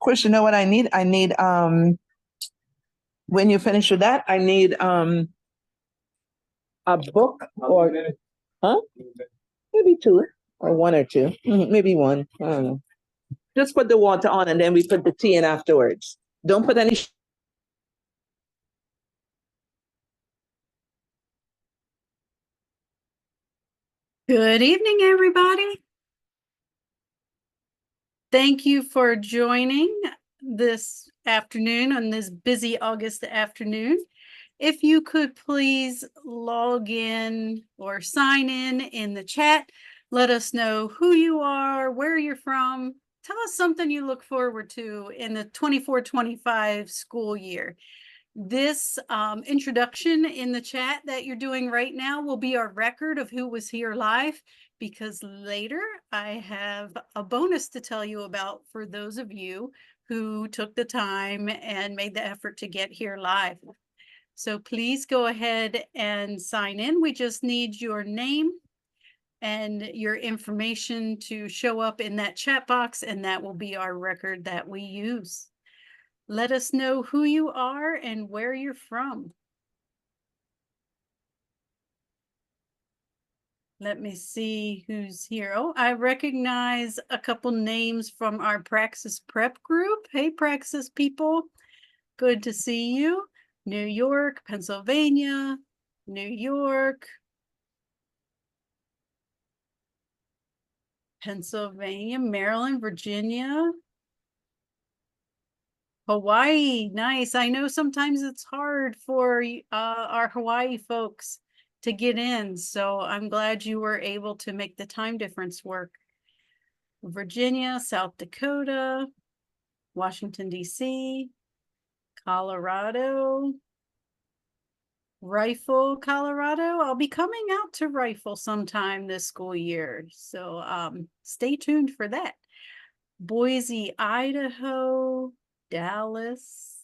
Chris, you know what I need? I need when you finish with that, I need a book or huh? Maybe two or one or two. Maybe one. I don't know. Just put the water on and then we put the tea in afterwards. Don't put any Good evening, everybody. Thank you for joining this afternoon on this busy August afternoon. If you could please log in or sign in the chat, let us know who you are, where you're from. Tell us something you look forward to in the 24-25 school year. This introduction in the chat that you're doing right now will be our record of who was here live, because later I have a bonus to tell you about for those of you who took the time and made the effort to get here live. So please go ahead and sign in. We just need your name and your information to show up in that chat box, and that will be our record that we use. Let us know who you are and where you're from. Let me see who's here. Oh, I recognize a couple names from our Praxis Prep group. Hey, Praxis people. Good to see you. New York, Pennsylvania, New York, Pennsylvania, Maryland, Virginia, Hawaii. Nice. I know sometimes it's hard for our Hawaii folks to get in, so I'm glad you were able to make the time difference work. Virginia, South Dakota, Washington, D.C., Colorado, Rifle, Colorado. I'll be coming out to Rifle sometime this school year, so stay tuned for that. Boise, Idaho, Dallas,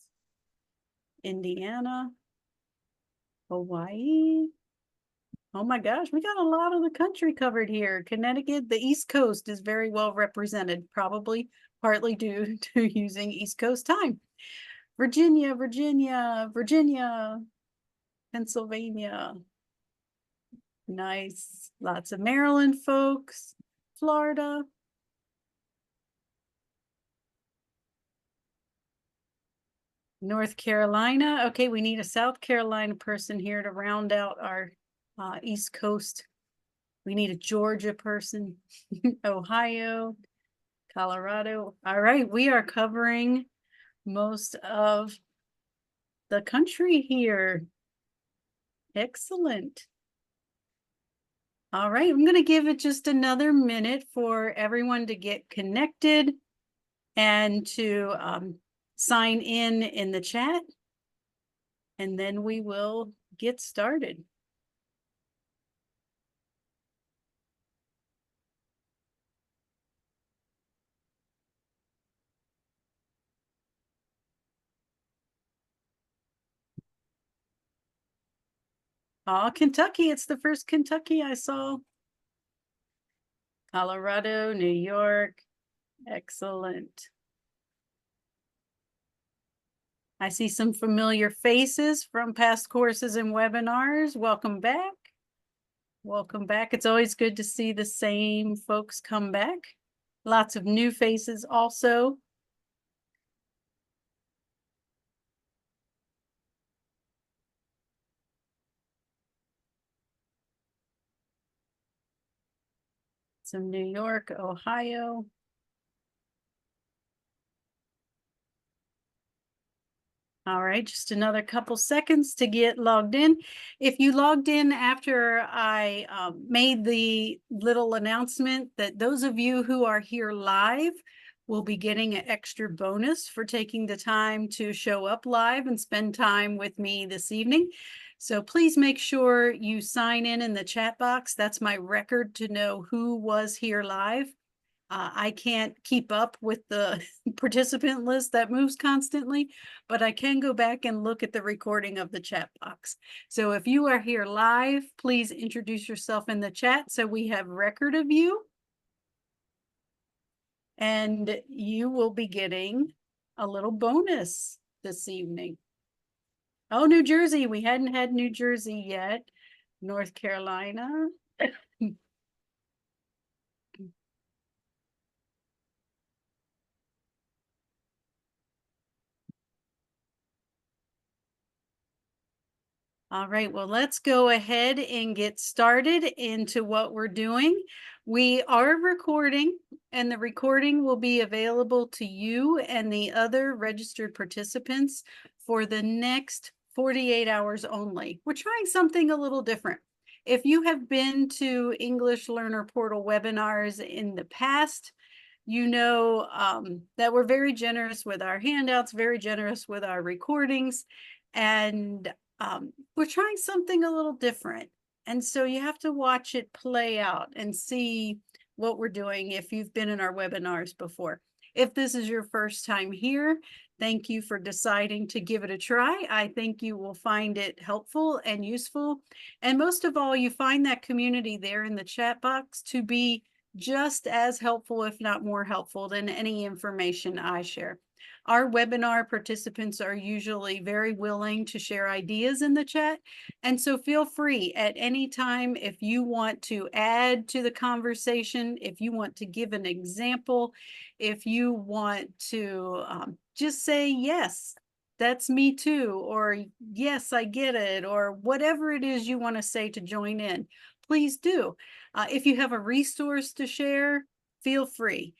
Indiana, Hawaii. Oh my gosh, we got a lot of the country covered here. Connecticut, the East Coast is very well represented, probably partly due to using East Coast time. Virginia, Pennsylvania. Nice. Lots of Maryland folks. Florida. North Carolina. Okay, we need a South Carolina person here to round out our East Coast. We need a Georgia person. Ohio, Colorado. All right, we are covering most of the country here. Excellent. All right, I'm going to give it just another minute for everyone to get connected and to sign in the chat, and then we will get started. Oh, Kentucky. It's the first Kentucky I saw. Colorado, New York. Excellent. I see some familiar faces from past courses and webinars. Welcome back. Welcome back. It's always good to see the same folks come back. Lots of new faces also. Some New York, Ohio. All right, just another couple seconds to get logged in. If you logged in after I made the little announcement that those of you who are here live will be getting an extra bonus for taking the time to show up live and spend time with me this evening. So please make sure you sign in the chat box. That's my record to know who was here live. I can't keep up with the participant list that moves constantly, but I can go back and look at the recording of the chat box. So if you are here live, please introduce yourself in the chat so we have record of you. And you will be getting a little bonus this evening. Oh, New Jersey, we hadn't had New Jersey yet. North Carolina. All right, well, let's go ahead and get started into what we're doing. We are recording, and the recording will be available to you and the other registered participants for the next 48 hours only. We're trying something a little different. If you have been to English Learner Portal webinars in the past, you know that we're very generous with our handouts, very generous with our recordings, and we're trying something a little different. And so you have to watch it play out and see what we're doing if you've been in our webinars before. If this is your first time here, thank you for deciding to give it a try. I think you will find it helpful and useful. And most of all, you find that community there in the chat box to be just as helpful, if not more helpful, than any information I share. Our webinar participants are usually very willing to share ideas in the chat. And so feel free at any time if you want to add to the conversation, if you want to give an example, if you want to just say, yes, that's me too, or yes, I get it, or whatever it is you want to say to join in, please do. If you have a resource to share, feel free.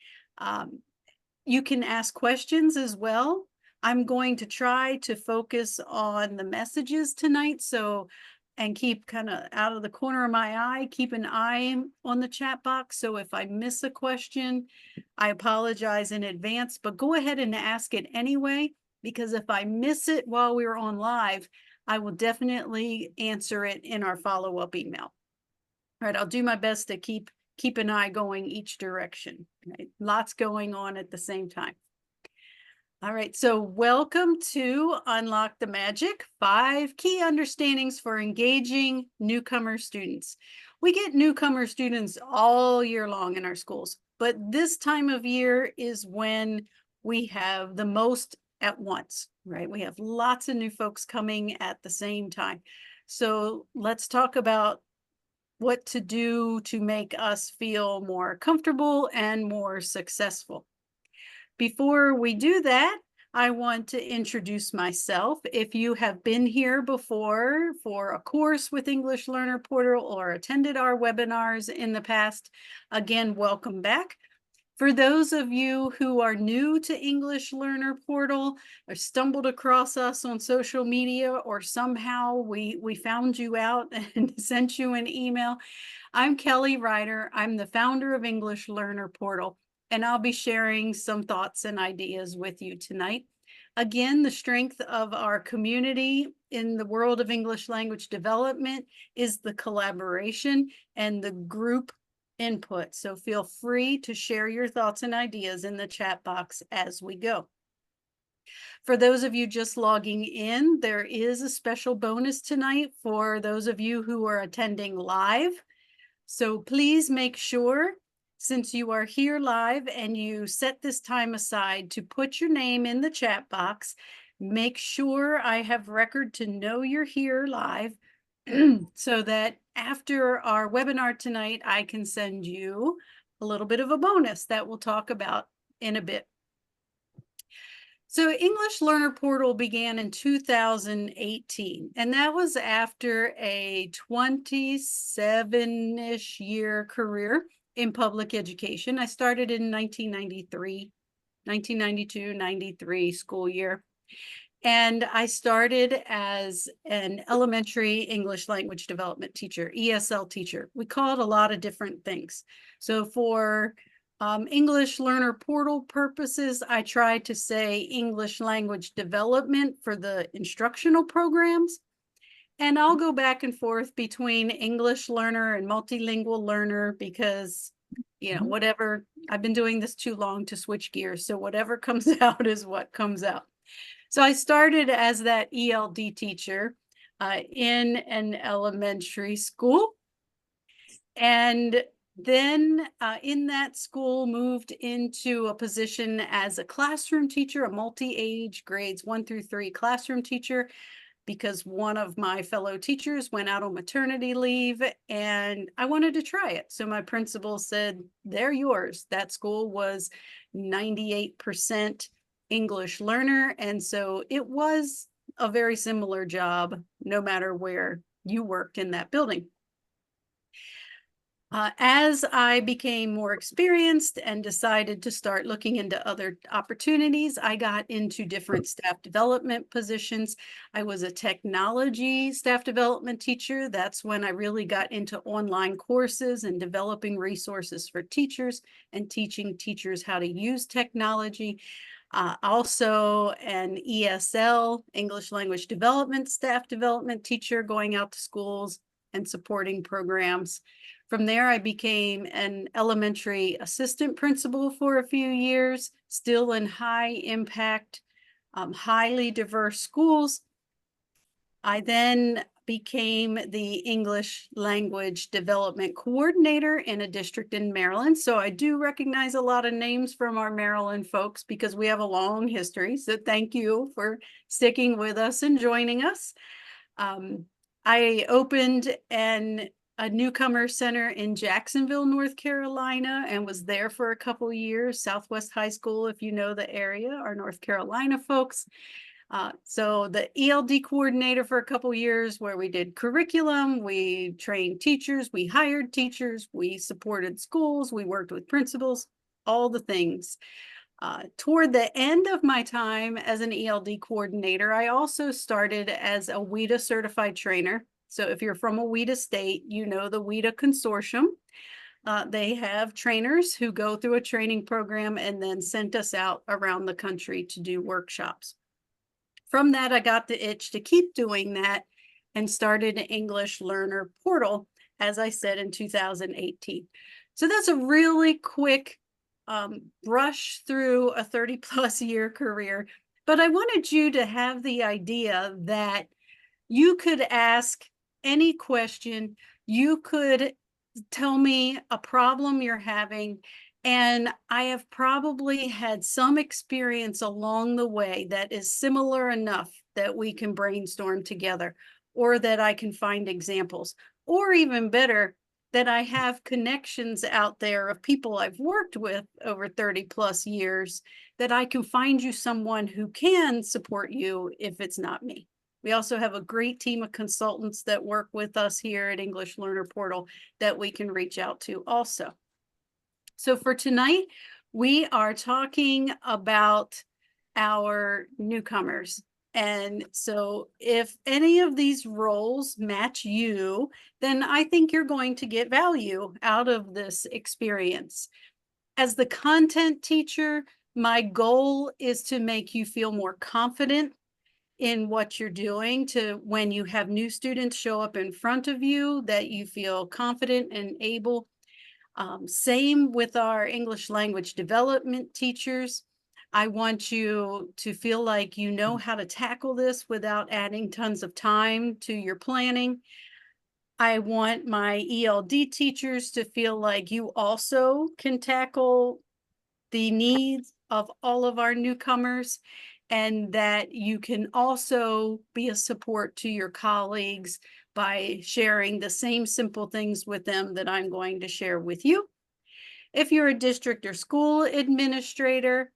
You can ask questions as well. I'm going to try to focus on the messages tonight, and keep kind of out of the corner of my eye, keep an eye on the chat box. So if I miss a question, I apologize in advance, but go ahead and ask it anyway, because if I miss it while we're on live, I will definitely answer it in our follow-up email. All right, I'll do my best to keep an eye going each direction. Right? Lots going on at the same time. All right, so welcome to Unlock the Magic, 5 key understandings for engaging newcomer students. We get newcomer students all year long in our schools, but this time of year is when we have the most at once, right? We have lots of new folks coming at the same time. So let's talk about what to do to make us feel more comfortable and more successful. Before we do that, I want to introduce myself. If you have been here before for a course with English Learner Portal or attended our webinars in the past, again, welcome back. For those of you who are new to English Learner Portal or stumbled across us on social media, or somehow we found you out and sent you an email, I'm Kelly Ryder. I'm the founder of English Learner Portal, and I'll be sharing some thoughts and ideas with you tonight. Again, the strength of our community in the world of English language development is the collaboration and the group input. So feel free to share your thoughts and ideas in the chat box as we go. For those of you just logging in, there is a special bonus tonight for those of you who are attending live. So please make sure, since you are here live and you set this time aside, to put your name in the chat box. Make sure I have record to know you're here live so that after our webinar tonight, I can send you a little bit of a bonus that we'll talk about in a bit. So English Learner Portal began in 2018, and that was after a 27-ish year career in public education. I started in 1992-93 school year. And I started as an elementary English language development teacher, ESL teacher. We call it a lot of different things. So for English Learner Portal purposes, I try to say English language development for the instructional programs. And I'll go back and forth between English learner and multilingual learner because, you know, whatever, I've been doing this too long to switch gears. So whatever comes out is what comes out. So I started as that ELD teacher in an elementary school. And Then in that school, moved into a position as a classroom teacher, a multi-age grades 1 through 3 classroom teacher, because one of my fellow teachers went out on maternity leave and I wanted to try it. So my principal said, they're yours. That school was 98% English learner. And so it was a very similar job, no matter where you worked in that building. As I became more experienced and decided to start looking into other opportunities, I got into different staff development positions. I was a technology staff development teacher. That's when I really got into online courses and developing resources for teachers and teaching teachers how to use technology. Also an ESL, English Language Development, staff development teacher, going out to schools and supporting programs. From there, I became an elementary assistant principal for a few years, still in high impact, highly diverse schools. I then became the English language development coordinator in a district in Maryland. So I do recognize a lot of names from our Maryland folks because we have a long history. So thank you for sticking with us and joining us. I opened a Newcomer Center in Jacksonville, North Carolina, and was there for a couple years. Southwest High School, if you know the area, our North Carolina folks. So the ELD coordinator for a couple years, where we did curriculum, we trained teachers, we hired teachers, we supported schools, we worked with principals, all the things. Toward the end of my time as an ELD coordinator, I also started as a WIDA certified trainer. So if you're from a WIDA state, you know the WIDA consortium. They have trainers who go through a training program and then sent us out around the country to do workshops. From that, I got the itch to keep doing that and started an English learner portal, as I said, in 2018. So that's a really quick brush through a 30+ year career. But I wanted you to have the idea that you could ask any question, you could tell me a problem you're having, and I have probably had some experience along the way that is similar enough that we can brainstorm together, or that I can find examples, or even better, that I have connections out there of people I've worked with over 30+ years, that I can find you someone who can support you if it's not me. We also have a great team of consultants that work with us here at English Learner Portal that we can reach out to also. So for tonight, we are talking about our newcomers. And so if any of these roles match you, then I think you're going to get value out of this experience. As the content teacher, my goal is to make you feel more confident in what you're doing, to when you have new students show up in front of you, that you feel confident and able. Same with our English language development teachers. I want you to feel like you know how to tackle this without adding tons of time to your planning. I want my ELD teachers to feel like you also can tackle the needs of all of our newcomers, and that you can also be a support to your colleagues by sharing the same simple things with them that I'm going to share with you. If you're a district or school administrator,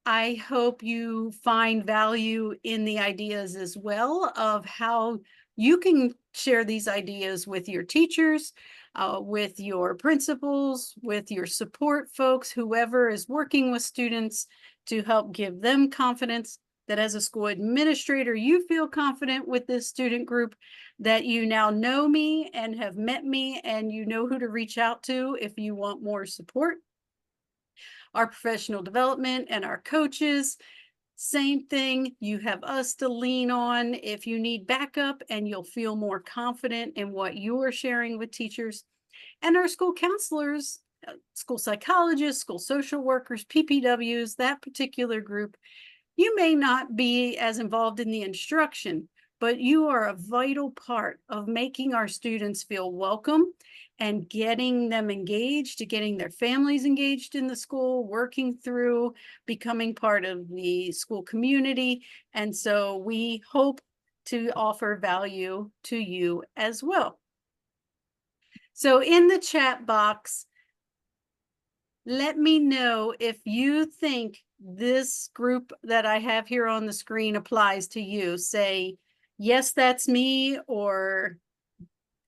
I hope you find value in the ideas as well of how you can share these ideas with your teachers, with your principals, with your support folks, whoever is working with students, to help give them confidence that as a school administrator, you feel confident with this student group, that you now know me and have met me and you know who to reach out to if you want more support. Our professional development and our coaches, same thing. You have us to lean on if you need backup, and you'll feel more confident in what you're sharing with teachers. And our school counselors, school psychologists, school social workers, PPWs, that particular group, you may not be as involved in the instruction, but you are a vital part of making our students feel welcome and getting them engaged, to getting their families engaged in the school, working through becoming part of the school community. And so we hope to offer value to you as well. So in the chat box, let me know if you think this group that I have here on the screen applies to you. Say, yes, that's me, or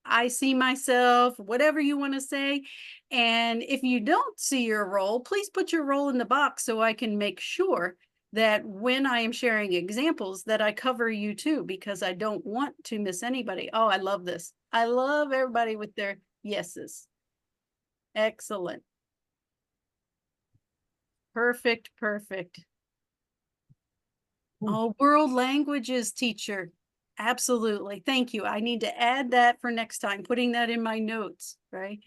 I see myself, whatever you want to say. And if you don't see your role, please put your role in the box so I can make sure that when I am sharing examples that I cover you too, because I don't want to miss anybody. Oh, I love this. I love everybody with their yeses. Excellent. Perfect, perfect. Oh, world languages teacher. Absolutely. Thank you. I need to add that for next time, putting that in my notes, right?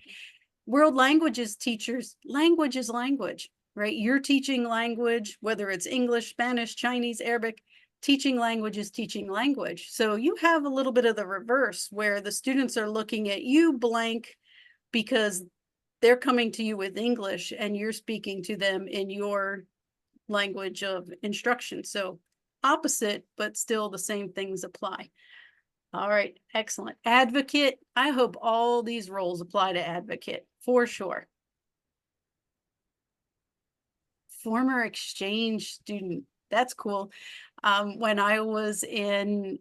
World languages teachers, language is language, right? You're teaching language, whether it's English, Spanish, Chinese, Arabic, teaching language is teaching language. So you have a little bit of the reverse where the students are looking at you blank because they're coming to you with English and you're speaking to them in your language of instruction. So opposite, but still the same things apply. All right, excellent. Advocate, I hope all these roles apply to advocate for sure. Former exchange student, that's cool. When I was in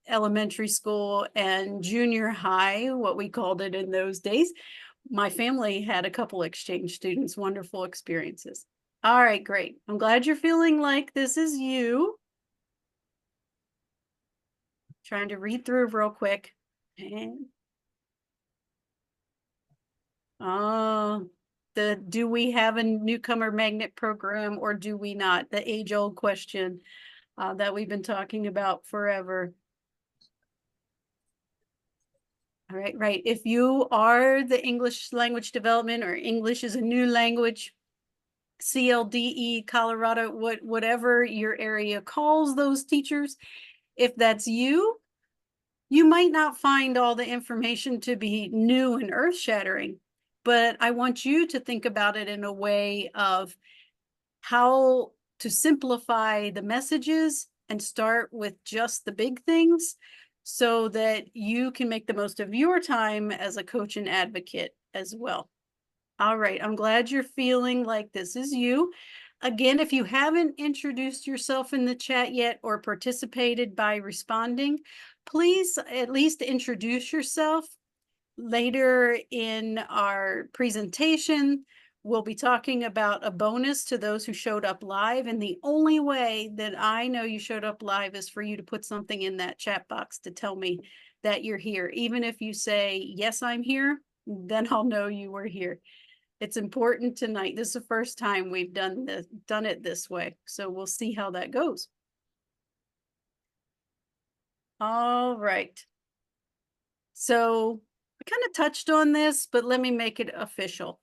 elementary school and junior high, what we called it in those days, my family had a couple exchange students, wonderful experiences. All right, great. I'm glad you're feeling like this is you. Trying to read through real quick. And do we have a newcomer magnet program or do we not? The age-old question that we've been talking about forever. All right, right. If you are the English language development or English is a new language, CLDE, Colorado, whatever your area calls those teachers, if that's you, you might not find all the information to be new and earth-shattering, but I want you to think about it in a way of how to simplify the messages and start with just the big things so that you can make the most of your time as a coach and advocate as well. All right, I'm glad you're feeling like this is you. Again, if you haven't introduced yourself in the chat yet or participated by responding, please at least introduce yourself. Later in our presentation, we'll be talking about a bonus to those who showed up live. And the only way that I know you showed up live is for you to put something in that chat box to tell me that you're here. Even if you say, yes, I'm here, then I'll know you were here. It's important tonight. This is the first time we've done it this way. So we'll see how that goes. All right. So I kind of touched on this, but let me make it official.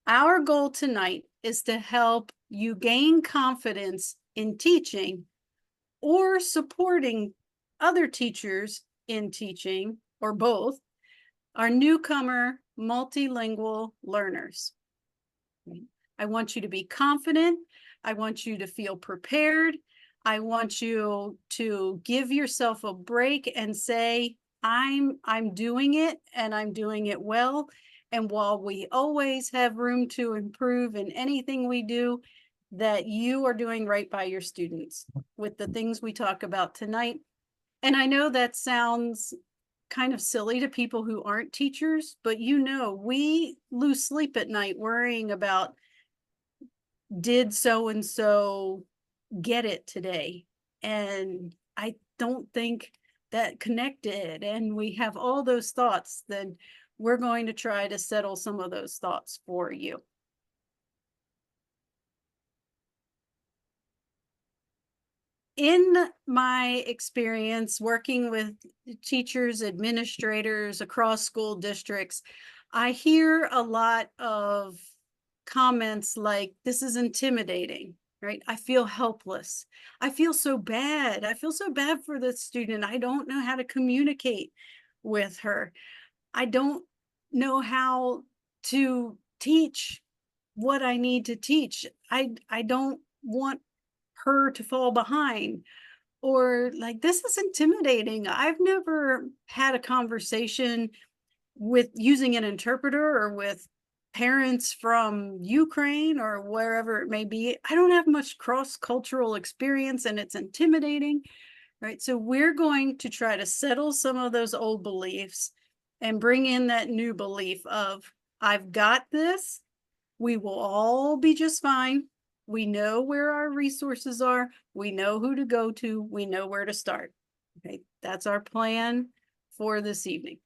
Our goal tonight is to help you gain confidence in teaching or supporting other teachers in teaching, or both, our newcomer multilingual learners. I want you to be confident. I want you to feel prepared. I want you to give yourself a break and say, I'm doing it and I'm doing it well. And while we always have room to improve in anything we do, that you are doing right by your students with the things we talk about tonight. And I know that sounds kind of silly to people who aren't teachers, but you know, we lose sleep at night worrying about, did so-and-so get it today? And I don't think that connected, and we have all those thoughts, then we're going to try to settle some of those thoughts for you. In my experience working with teachers, administrators across school districts, I hear a lot of comments like, this is intimidating. right? I feel helpless. I feel so bad. I feel so bad for the student. I don't know how to communicate with her. I don't know how to teach what I need to teach. I don't want her to fall behind, or like, this is intimidating. I've never had a conversation with using an interpreter or with parents from Ukraine or wherever it may be. I don't have much cross-cultural experience, and it's intimidating, right? So we're going to try to settle some of those old beliefs and bring in that new belief of, I've got this. We will all be just fine. We know where our resources are. We know who to go to. We know where to start. Okay, that's our plan for this evening.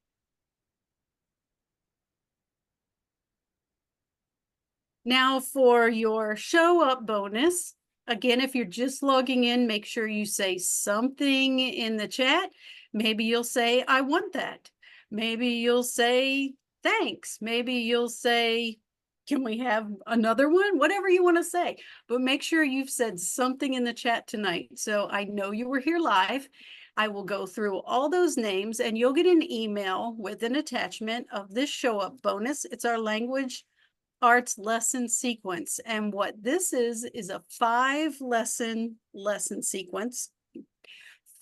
Now for your show up bonus, again, if you're just logging in, make sure you say something in the chat. Maybe you'll say, I want that. Maybe you'll say, thanks. Maybe you'll say, can we have another one? Whatever you want to say, but make sure you've said something in the chat tonight. So I know you were here live. I will go through all those names and you'll get an email with an attachment of this show up bonus. It's our language arts lesson sequence. And what this is a 5-lesson sequence,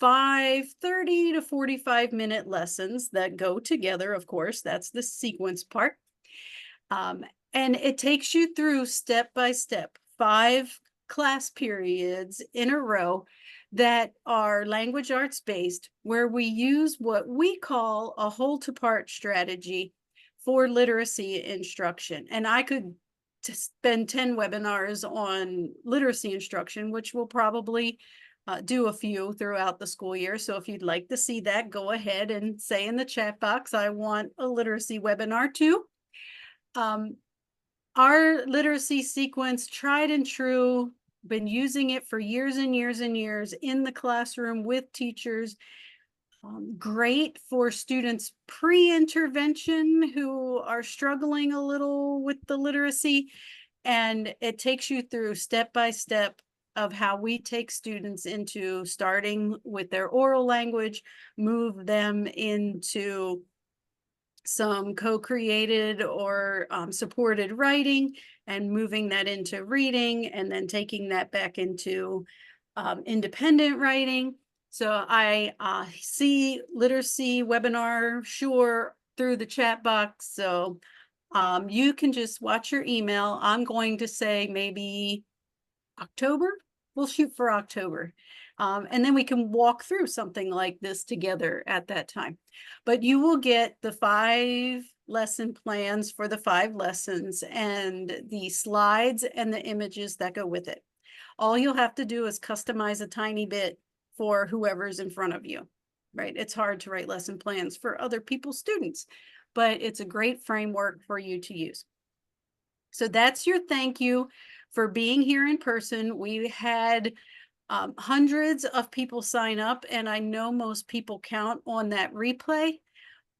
30 to 45-minute lessons that go together. Of course, that's the sequence part. And it takes you through step by step, 5 class periods in a row that are language arts based, where we use what we call a whole to part strategy for literacy instruction. And I could spend 10 webinars on literacy instruction, which we'll probably do a few throughout the school year. So if you'd like to see that, go ahead and say in the chat box, I want a literacy webinar too. Our literacy sequence, tried and true, been using it for years and years and years in the classroom with teachers. Great for students pre-intervention who are struggling a little with the literacy. And it takes you through step by step of how we take students into starting with their oral language, move them into some co-created or supported writing, and moving that into reading, and then taking that back into independent writing. So I see literacy webinar, sure, through the chat box. So you can just watch your email. I'm going to say maybe October. We'll shoot for October. And then we can walk through something like this together at that time. But you will get the 5 lesson plans for the 5 lessons and the slides and the images that go with it. All you'll have to do is customize a tiny bit for whoever's in front of you, right? It's hard to write lesson plans for other people's students, but it's a great framework for you to use. So that's your thank you for being here in person. We had hundreds of people sign up, and I know most people count on that replay,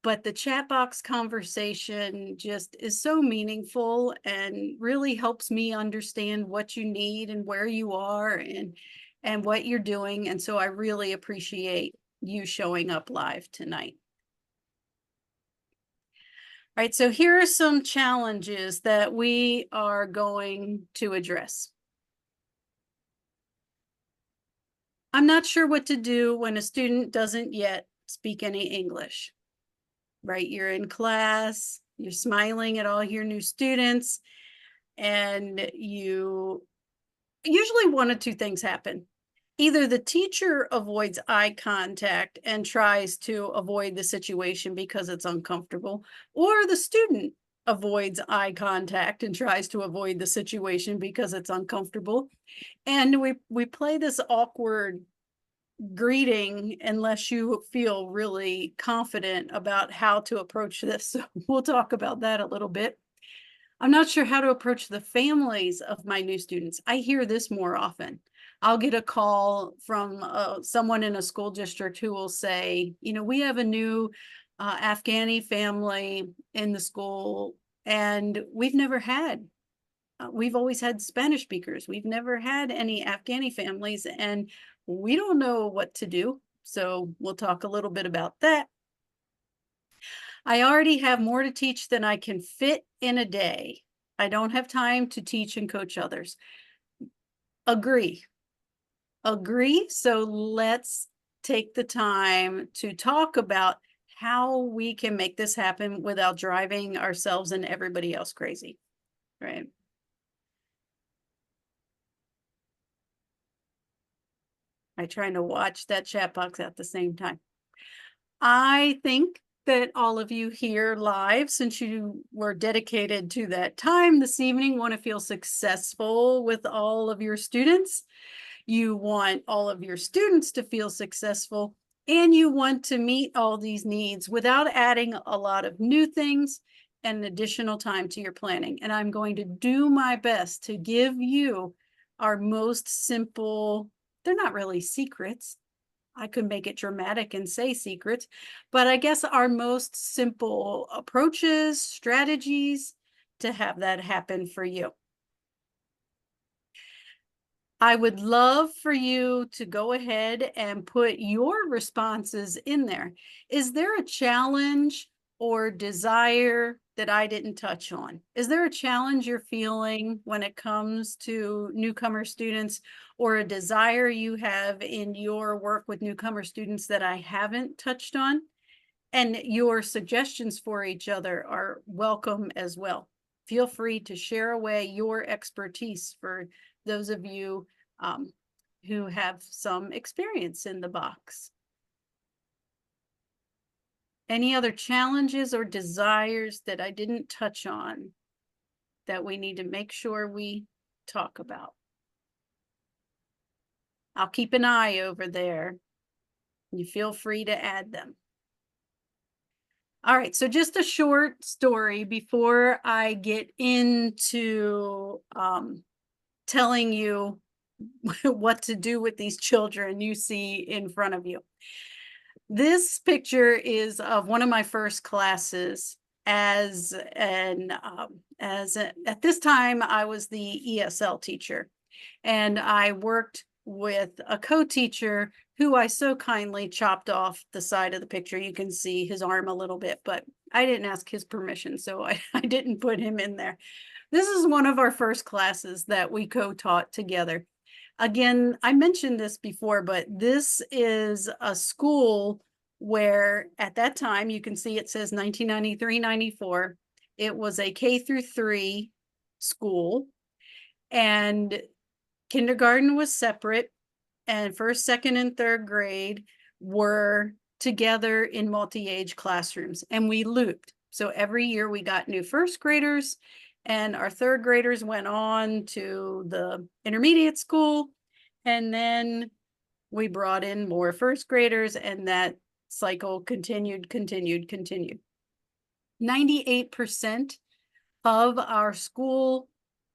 but the chat box conversation just is so meaningful and really helps me understand what you need and where you are and what you're doing. And so I really appreciate you showing up live tonight. All right, so here are some challenges that we are going to address. I'm not sure what to do when a student doesn't yet speak any English, right? You're in class, you're smiling at all your new students, and you usually one of 2 things happen. Either the teacher avoids eye contact and tries to avoid the situation because it's uncomfortable, or the student avoids eye contact and tries to avoid the situation because it's uncomfortable. And we play this awkward greeting unless you feel really confident about how to approach this. So we'll talk about that a little bit. I'm not sure how to approach the families of my new students. I hear this more often. I'll get a call from someone in a school district who will say, you know, we have a new Afghani family in the school, and we've never had we've always had Spanish speakers. We've never had any Afghani families, and we don't know what to do. So we'll talk a little bit about that. I already have more to teach than I can fit in a day. I don't have time to teach and coach others. Agree. Agree. So let's take the time to talk about how we can make this happen without driving ourselves and everybody else crazy, right? I trying to watch that chat box at the same time. I think that all of you here live, since you were dedicated to that time this evening, want to feel successful with all of your students. You want all of your students to feel successful, and you want to meet all these needs without adding a lot of new things and additional time to your planning. And I'm going to do my best to give you our most simple, they're not really secrets. I could make it dramatic and say secrets, but I guess our most simple approaches, strategies to have that happen for you. I would love for you to go ahead and put your responses in there. Is there a challenge or desire that I didn't touch on? Is there a challenge you're feeling when it comes to newcomer students, or a desire you have in your work with newcomer students that I haven't touched on? And your suggestions for each other are welcome as well. Feel free to share away your expertise for those of you who have some experience in the box. Any other challenges or desires that I didn't touch on that we need to make sure we talk about? I'll keep an eye over there. You feel free to add them. All right, so just a short story before I get into telling you what to do with these children you see in front of you. This picture is of one of my first classes at this time I was the ESL teacher, and I worked with a co-teacher who I so kindly chopped off the side of the picture. You can see his arm a little bit, but I didn't ask his permission, so I didn't put him in there. This is one of our first classes that we co-taught together. Again, I mentioned this before, but this is a school where at that time, you can see it says 1993-94. It was a K-3 school, and kindergarten was separate, and first, second, and third grade were together in multi-age classrooms, and we looped. So every year we got new first graders, and our third graders went on to the intermediate school, and then we brought in more first graders, and that cycle continued. 98% of our school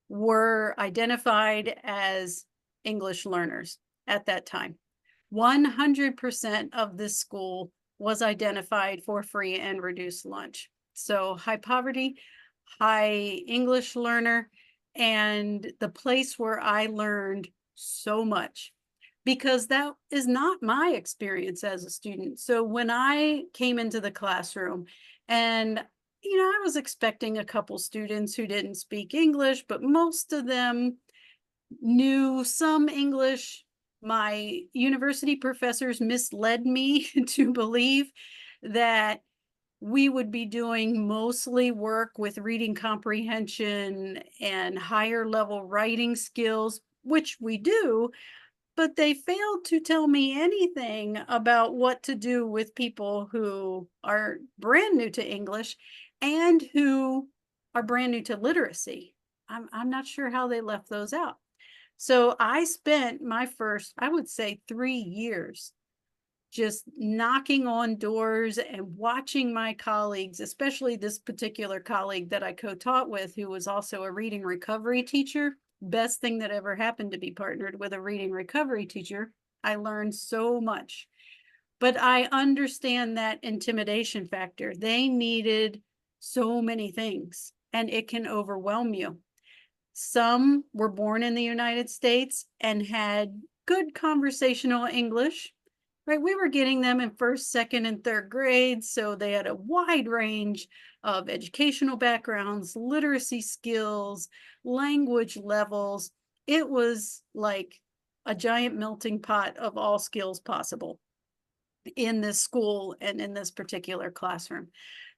were identified as English learners at that time. 100% of this school was identified for free and reduced lunch. So high poverty, high English learner, and the place where I learned so much, because that is not my experience as a student. So when I came into the classroom, and I was expecting a couple students who didn't speak English, but most of them knew some English. My university professors misled me to believe that we would be doing mostly work with reading comprehension and higher level writing skills, which we do, but they failed to tell me anything about what to do with people who are brand new to English and who are brand new to literacy. I'm not sure how they left those out. So I spent my first, I would say, 3 years just knocking on doors and watching my colleagues, especially this particular colleague that I co-taught with, who was also a reading recovery teacher. Best thing that ever happened to be partnered with a reading recovery teacher. I learned so much. But I understand that intimidation factor. They needed so many things, and it can overwhelm you. Some were born in the United States and had good conversational English, right? We were getting them in first, second, and third grades, so they had a wide range of educational backgrounds, literacy skills, language levels. It was like a giant melting pot of all skills possible in this school and in this particular classroom.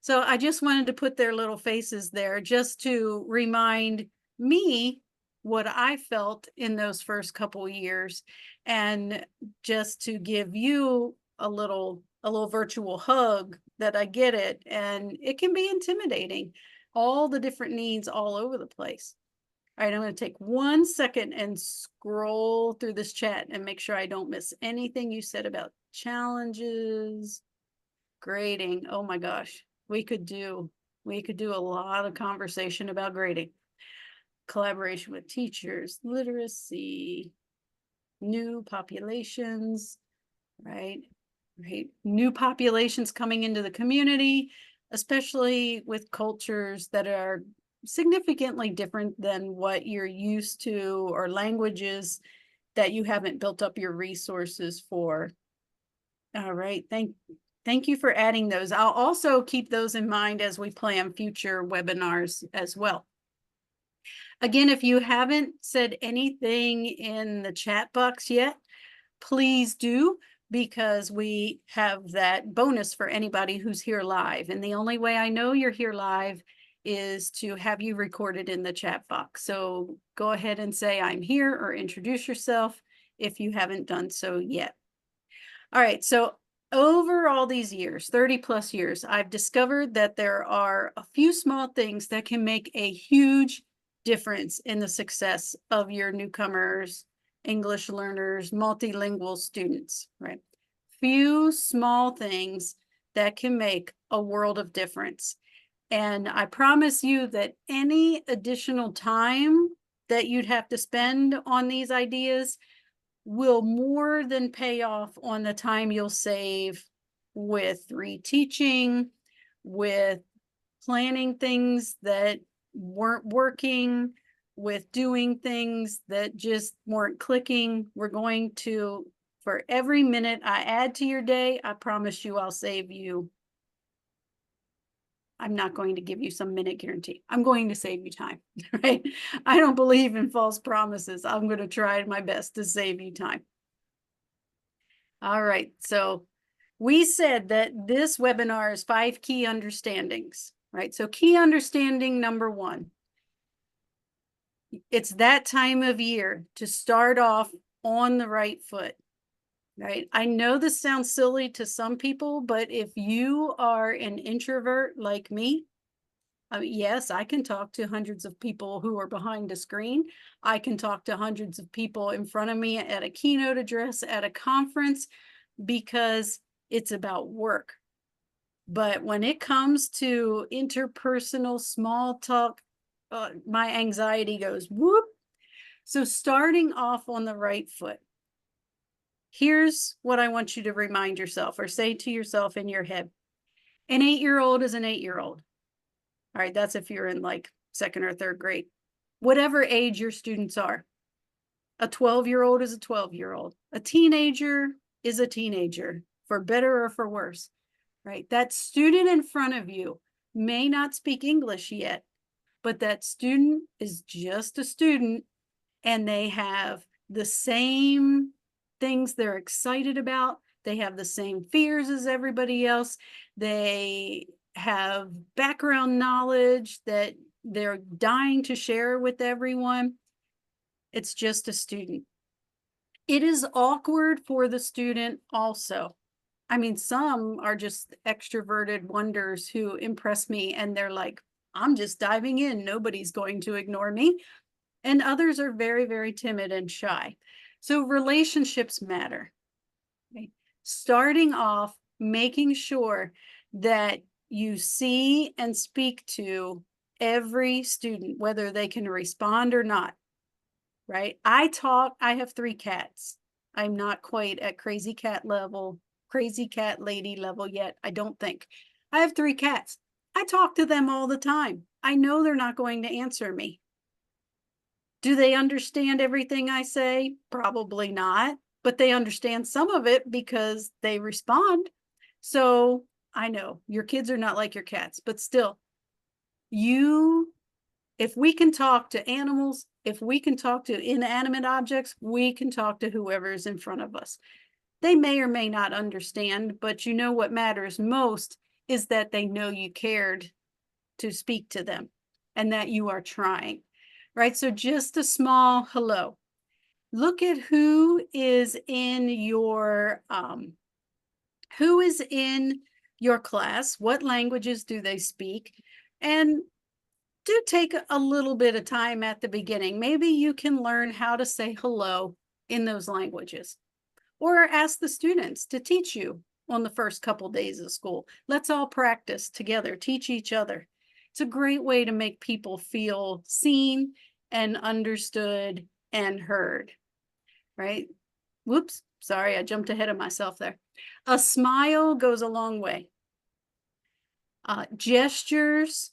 So I just wanted to put their little faces there just to remind me what I felt in those first couple years, and just to give you a little virtual hug that I get it, and it can be intimidating, all the different needs all over the place. All right, I'm going to take 1 second and scroll through this chat and make sure I don't miss anything you said about challenges, grading. Oh my gosh, we could do a lot of conversation about grading. Collaboration with teachers, literacy, new populations, right? Right. New populations coming into the community, especially with cultures that are significantly different than what you're used to, or languages that you haven't built up your resources for. All right. Thank you for adding those. I'll also keep those in mind as we plan future webinars as well. Again, if you haven't said anything in the chat box yet, please do, because we have that bonus for anybody who's here live. And the only way I know you're here live is to have you recorded in the chat box. So go ahead and say I'm here, or introduce yourself if you haven't done so yet. All right, so over all these years, 30 plus years, I've discovered that there are a few small things that can make a huge difference in the success of your newcomers, English learners, multilingual students, right? Few small things that can make a world of difference. And I promise you that any additional time that you'd have to spend on these ideas will more than pay off on the time you'll save with reteaching, with planning things that weren't working, with doing things that just weren't clicking. We're going to, for every minute I add to your day, I promise you I'll save you. I'm not going to give you some minute guarantee. I'm going to save you time, right? I don't believe in false promises. I'm going to try my best to save you time. All right, so we said that this webinar is 5 key understandings, right? So key understanding number 1, it's that time of year to start off on the right foot, right? I know this sounds silly to some people, but if you are an introvert like me, yes, I can talk to hundreds of people who are behind a screen. I can talk to hundreds of people in front of me at a keynote address, at a conference, because it's about work. But when it comes to interpersonal small talk, my anxiety goes whoop. So starting off on the right foot, here's what I want you to remind yourself, or say to yourself in your head. An 8-year-old is an 8-year-old. All right, that's if you're in like 2nd or 3rd grade. Whatever age your students are. A 12-year-old is a 12-year-old. A teenager is a teenager, for better or for worse, right? That student in front of you may not speak English yet, but that student is just a student, and they have the same things they're excited about. They have the same fears as everybody else. They have background knowledge that they're dying to share with everyone. It's just a student. It is awkward for the student also. I mean, some are just extroverted wonders who impress me, and they're like, I'm just diving in. Nobody's going to ignore me. And others are very, very timid and shy. So relationships matter. Okay? Starting off, making sure that you see and speak to every student, whether they can respond or not. Right? I have 3 cats. I'm not quite at crazy cat level, crazy cat lady level yet, I don't think. I have 3 cats. I talk to them all the time. I know they're not going to answer me. Do they understand everything I say? Probably not, but they understand some of it because they respond. So I know your kids are not like your cats, but still, if we can talk to animals, if we can talk to inanimate objects, we can talk to whoever is in front of us. They may or may not understand, but you know what matters most is that they know you cared to speak to them and that you are trying, right? So just a small hello. Look at who is in your class, what languages do they speak, and do take a little bit of time at the beginning. Maybe you can learn how to say hello in those languages, or ask the students to teach you on the first couple days of school. Let's all practice together, teach each other. It's a great way to make people feel seen and understood and heard, right? Whoops, sorry, I jumped ahead of myself there. A smile goes a long way. Gestures,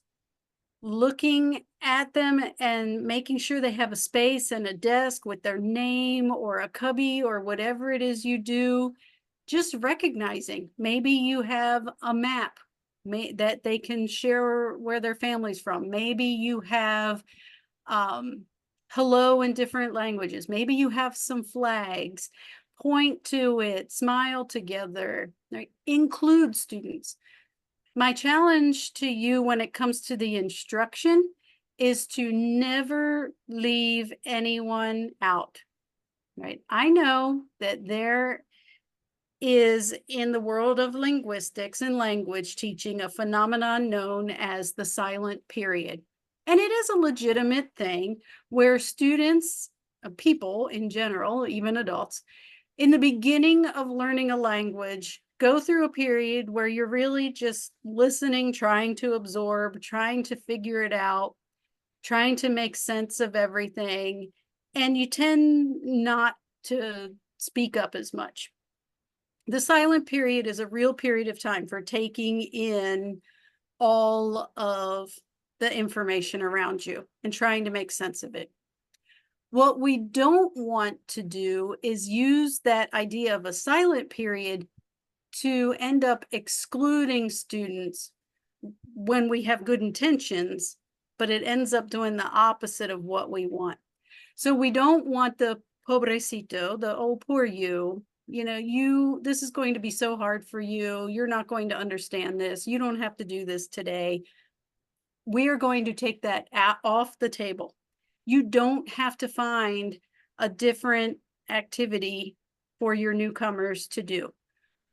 looking at them and making sure they have a space and a desk with their name or a cubby or whatever it is you do, just recognizing maybe you have a map that they can share where their family's from. Maybe you have hello in different languages. Maybe you have some flags. Point to it, smile together, right? Include students. My challenge to you when it comes to the instruction is to never leave anyone out, right? I know that there is in the world of linguistics and language teaching a phenomenon known as the silent period. And it is a legitimate thing where students, people in general, even adults, in the beginning of learning a language, go through a period where you're really just listening, trying to absorb, trying to figure it out, trying to make sense of everything, and you tend not to speak up as much. The silent period is a real period of time for taking in all of the information around you and trying to make sense of it. What we don't want to do is use that idea of a silent period to end up excluding students when we have good intentions, but it ends up doing the opposite of what we want. So we don't want the pobrecito, the oh, poor you, this is going to be so hard for you. You're not going to understand this. You don't have to do this today. We are going to take that off the table. You don't have to find a different activity for your newcomers to do.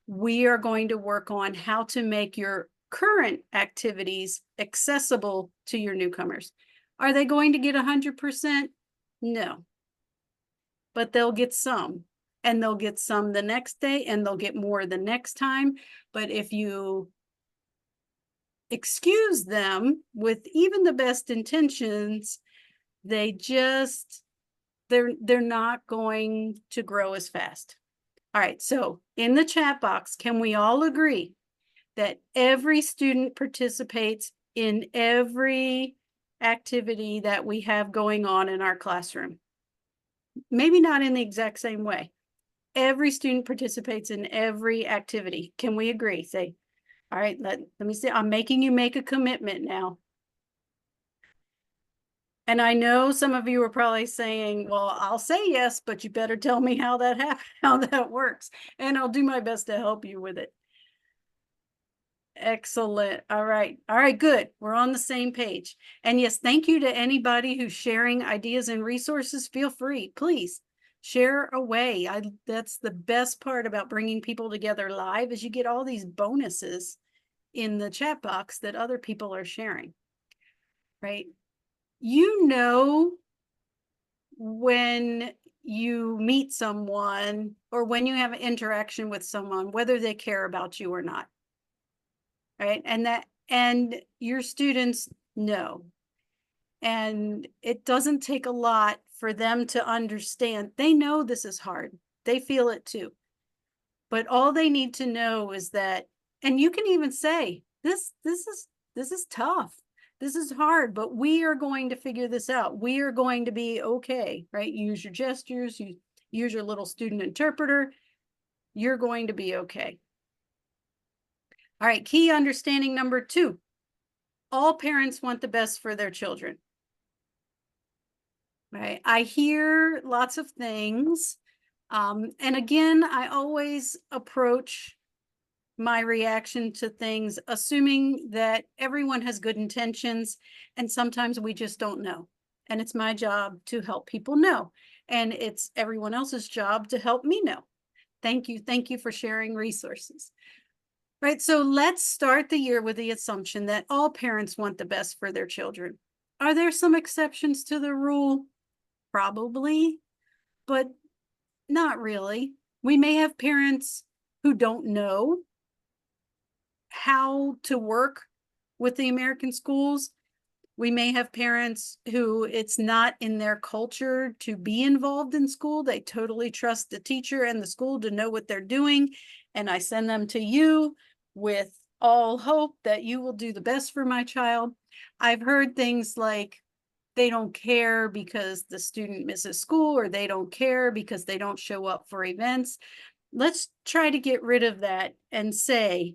We are going to work on how to make your current activities accessible to your newcomers. Are they going to get 100%? No, but they'll get some, and they'll get some the next day, and they'll get more the next time. But if you excuse them with even the best intentions, they're not going to grow as fast. All right, so in the chat box, can we all agree that every student participates in every activity that we have going on in our classroom? Maybe not in the exact same way. Every student participates in every activity. Can we agree? Say, all right, let me see. I'm making you make a commitment now. And I know some of you are probably saying, well, I'll say yes, but you better tell me how that happens, how that works. And I'll do my best to help you with it. Excellent. All right. All right, good. We're on the same page. And yes, thank you to anybody who's sharing ideas and resources. Feel free, please share away. That's the best part about bringing people together live is you get all these bonuses in the chat box that other people are sharing, right? When you meet someone or when you have an interaction with someone, whether they care about you or not, right? And your students know. And it doesn't take a lot for them to understand. They know this is hard. They feel it too. But all they need to know is that, and you can even say, this is tough. This is hard, but we are going to figure this out. We are going to be okay, right? Use your gestures, you use your little student interpreter. You're going to be okay. All right, key understanding number 2. All parents want the best for their children. Right? I hear lots of things. And again, I always approach my reaction to things assuming that everyone has good intentions, and sometimes we just don't know. And it's my job to help people know. And it's everyone else's job to help me know. Thank you. Thank you for sharing resources. Right, so let's start the year with the assumption that all parents want the best for their children. Are there some exceptions to the rule? Probably, but not really. We may have parents who don't know how to work with the American schools. We may have parents who it's not in their culture to be involved in school. They totally trust the teacher and the school to know what they're doing. And I send them to you with all hope that you will do the best for my child. I've heard things like they don't care because the student misses school, or they don't care because they don't show up for events. Let's try to get rid of that and say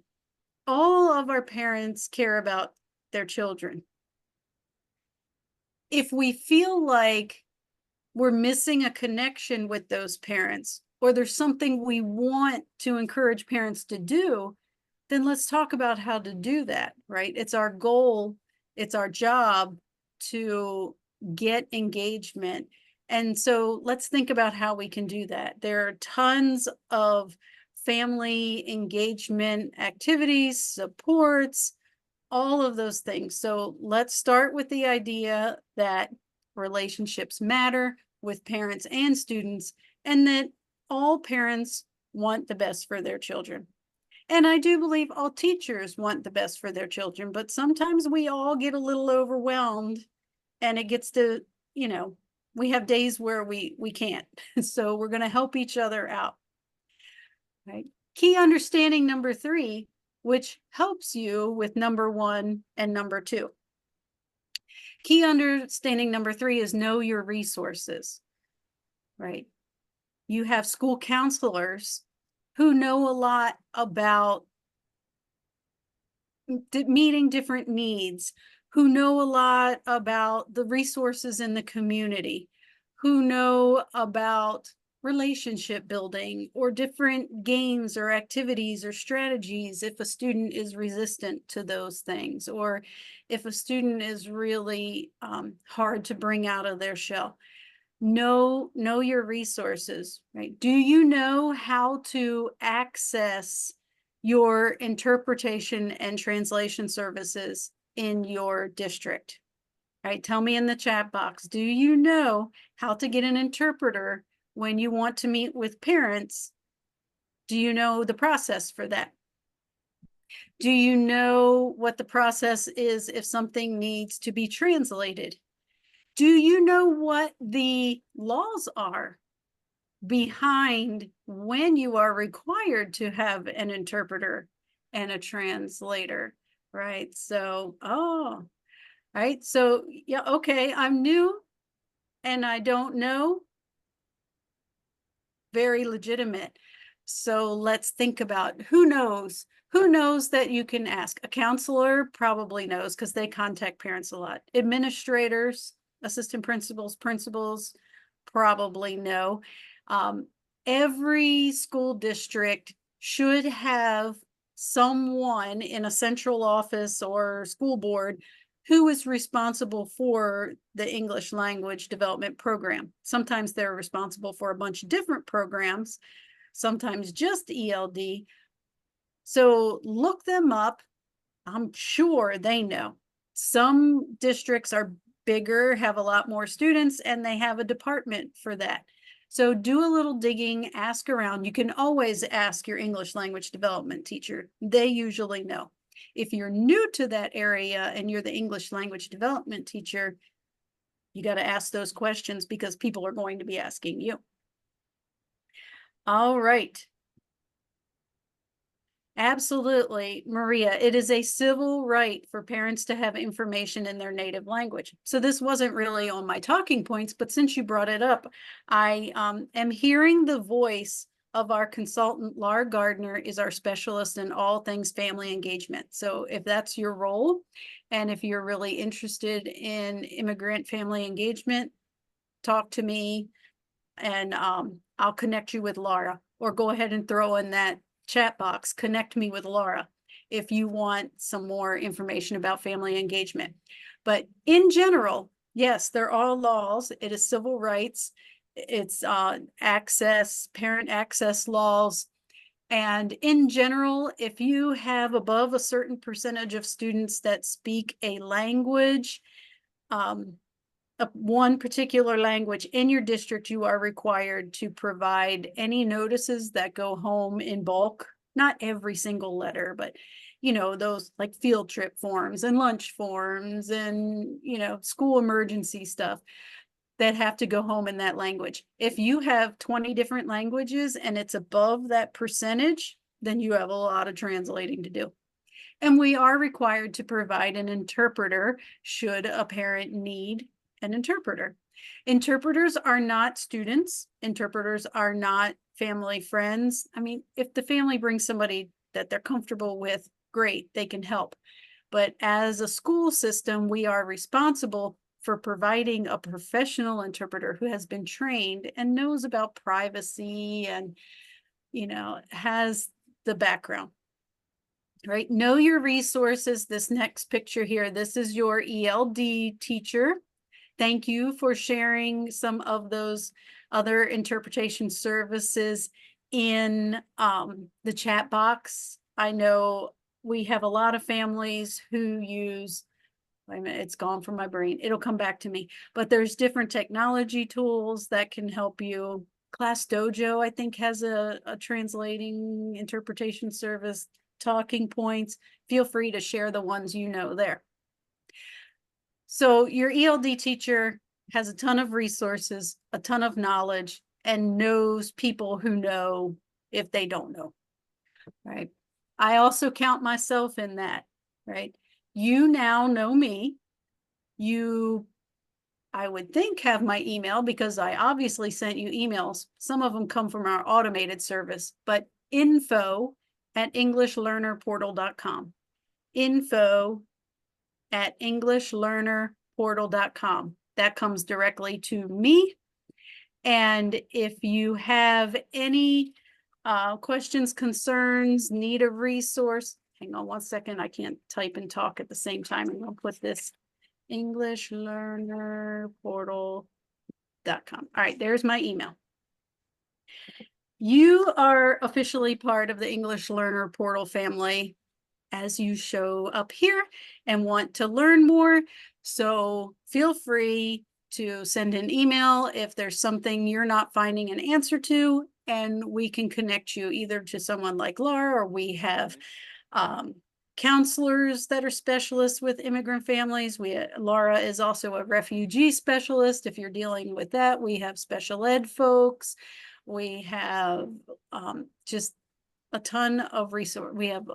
all of our parents care about their children. If we feel like we're missing a connection with those parents, or there's something we want to encourage parents to do, then let's talk about how to do that, right? It's our goal, it's our job to get engagement. And so let's think about how we can do that. There are tons of family engagement activities, supports, all of those things. So let's start with the idea that relationships matter with parents and students, and that all parents want the best for their children. And I do believe all teachers want the best for their children, but sometimes we all get a little overwhelmed, and it gets to, we have days where we can't. So we're going to help each other out. Right? Key understanding number 3, which helps you with number 1 and number 2. Key understanding number 3 is know your resources, right? You have school counselors who know a lot about meeting different needs, who know a lot about the resources in the community, who know about relationship building or different games or activities or strategies if a student is resistant to those things, or if a student is really hard to bring out of their shell. Know your resources, right? Do you know how to access your interpretation and translation services in your district? Right? Tell me in the chat box. Do you know how to get an interpreter when you want to meet with parents? Do you know the process for that? Do you know what the process is if something needs to be translated? Do you know what the laws are behind when you are required to have an interpreter and a translator, right? So, right. So, yeah, okay, I'm new and I don't know. Very legitimate. So let's think about who knows that you can ask. A counselor probably knows because they contact parents a lot. Administrators, assistant principals, principals probably know. Every school district should have someone in a central office or school board who is responsible for the English language development program. Sometimes they're responsible for a bunch of different programs, sometimes just ELD. So look them up. I'm sure they know. Some districts are bigger, have a lot more students, and they have a department for that. So do a little digging, ask around. You can always ask your English language development teacher. They usually know. If you're new to that area and you're the English language development teacher, you got to ask those questions because people are going to be asking you. All right. Absolutely, Maria. It is a civil right for parents to have information in their native language. So this wasn't really on my talking points, but since you brought it up, I am hearing the voice of our consultant. Laura Gardner is our specialist in all things family engagement. So if that's your role, and if you're really interested in immigrant family engagement, talk to me, and I'll connect you with Laura, or go ahead and throw in that chat box, connect me with Laura if you want some more information about family engagement. But in general, yes, there are laws. It is civil rights. It's parent access laws. And in general, if you have above a certain percentage of students that speak a language, one particular language in your district, you are required to provide any notices that go home in bulk. Not every single letter, but those like field trip forms and lunch forms and school emergency stuff that have to go home in that language. If you have 20 different languages and it's above that percentage, then you have a lot of translating to do. And we are required to provide an interpreter should a parent need an interpreter. Interpreters are not students. Interpreters are not family friends. I mean, if the family brings somebody that they're comfortable with, great, they can help. But as a school system, we are responsible for providing a professional interpreter who has been trained and knows about privacy and, has the background. Right? Know your resources. This next picture here, this is your ELD teacher. Thank you for sharing some of those other interpretation services in the chat box. I know we have a lot of families who use, wait a minute, it's gone from my brain. It'll come back to me. But there's different technology tools that can help you. Class Dojo, I think, has a translating interpretation service. Talking points, feel free to share the ones you know there. So your ELD teacher has a ton of resources, a ton of knowledge, and knows people who know if they don't know, right? I also count myself in that, right? You now know me. You, I would think, have my email because I obviously sent you emails. Some of them come from our automated service, but info@englishlearnerportal.com. info@englishlearnerportal.com. That comes directly to me. And if you have any questions, concerns, need a resource, hang on one second. I can't type and talk at the same time. I'm going to put this englishlearnerportal.com. All right, there's my email. You are officially part of the English Learner Portal family as you show up here and want to learn more. So feel free to send an email if there's something you're not finding an answer to, and we can connect you either to someone like Laura, or we have counselors that are specialists with immigrant families. Laura is also a refugee specialist. If you're dealing with that, we have special ed folks. We have just a ton of resources. We have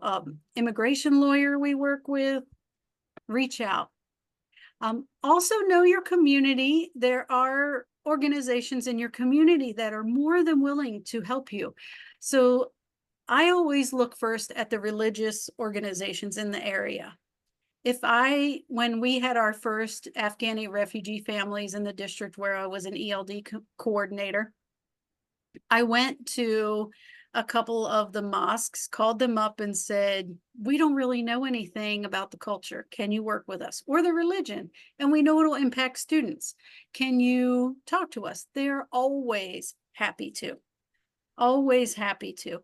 immigration lawyer we work with. Reach out. Also know your community. There are organizations in your community that are more than willing to help you. So I always look first at the religious organizations in the area. When we had our first Afghani refugee families in the district where I was an ELD coordinator, I went to a couple of the mosques, called them up and said, we don't really know anything about the culture. Can you work with us? Or the religion? And we know it'll impact students. Can you talk to us? They're always happy to. Always happy to.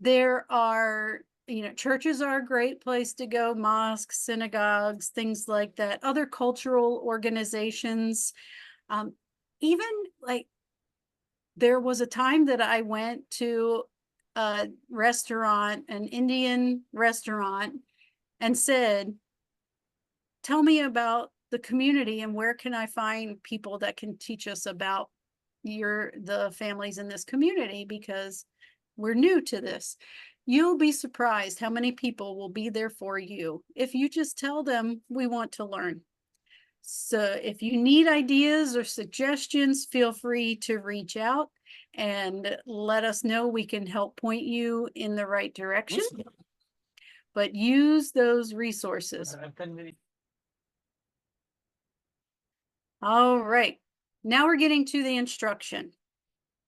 There are, churches are a great place to go, mosques, synagogues, things like that, other cultural organizations. Even like, there was a time that I went to a restaurant, an Indian restaurant, and said, tell me about the community and where can I find people that can teach us about the families in this community, because we're new to this. You'll be surprised how many people will be there for you if you just tell them we want to learn. So if you need ideas or suggestions, feel free to reach out and let us know. We can help point you in the right direction. But use those resources. All right, now we're getting to the instruction.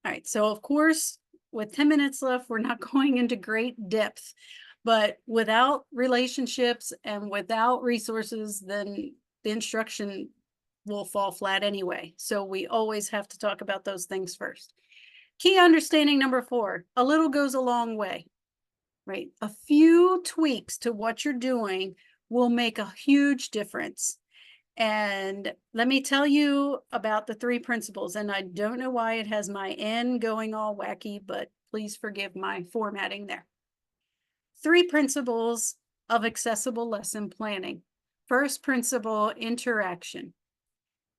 All right, so of course, with 10 minutes left, we're not going into great depth, but without relationships and without resources, then the instruction will fall flat anyway. So we always have to talk about those things first. Key understanding number 4, a little goes a long way, right? A few tweaks to what you're doing will make a huge difference. And let me tell you about the 3 principles. And I don't know why it has my N going all wacky, but please forgive my formatting there. 3 principles of accessible lesson planning. First principle, interaction.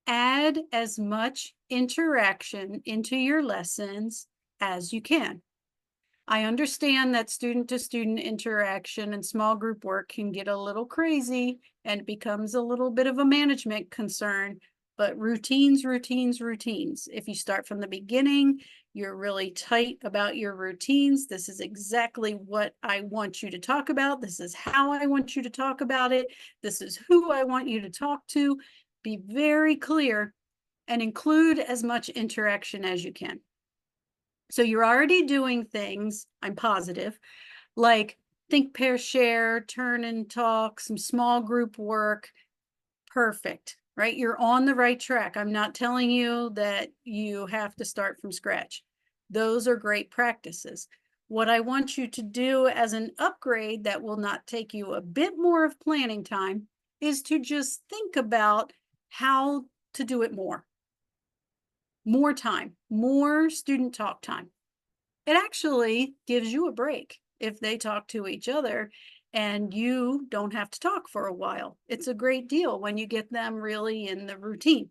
Add as much interaction into your lessons as you can. I understand that student-to-student interaction and small group work can get a little crazy and it becomes a little bit of a management concern, but routines. If you start from the beginning, you're really tight about your routines. This is exactly what I want you to talk about. This is how I want you to talk about it. This is who I want you to talk to. Be very clear and include as much interaction as you can. So you're already doing things, I'm positive, like think, pair, share, turn and talk, some small group work. Perfect, right? You're on the right track. I'm not telling you that you have to start from scratch. Those are great practices. What I want you to do as an upgrade that will not take you a bit more of planning time is to just think about how to do it more. More time, more student talk time. It actually gives you a break if they talk to each other and you don't have to talk for a while. It's a great deal when you get them really in the routine.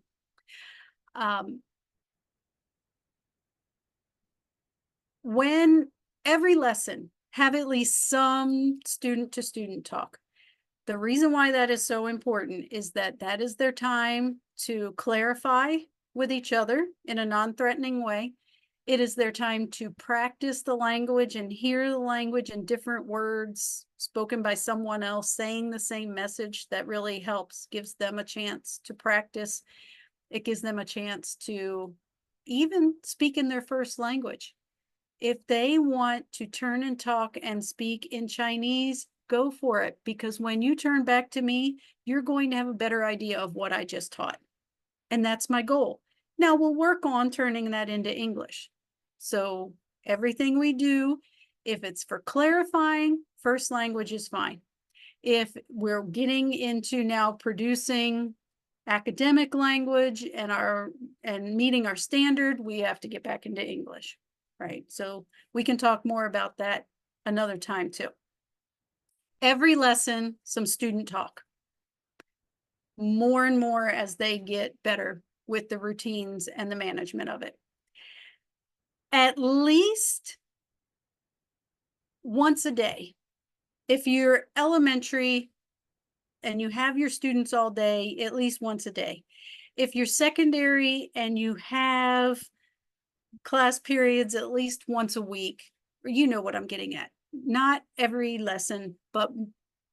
When every lesson have at least some student-to-student talk. The reason why that is so important is that that is their time to clarify with each other in a non-threatening way. It is their time to practice the language and hear the language in different words spoken by someone else saying the same message. That really helps, gives them a chance to practice. It gives them a chance to even speak in their first language. If they want to turn and talk and speak in Chinese, go for it, because when you turn back to me, you're going to have a better idea of what I just taught. And that's my goal. Now we'll work on turning that into English. So everything we do, if it's for clarifying, first language is fine. If we're getting into now producing academic language and meeting our standard, we have to get back into English, right? So we can talk more about that another time too. Every lesson, some student talk. More and more as they get better with the routines and the management of it. At least once a day. If you're elementary and you have your students all day, at least once a day. If you're secondary and you have class periods at least once a week, you know what I'm getting at. Not every lesson, but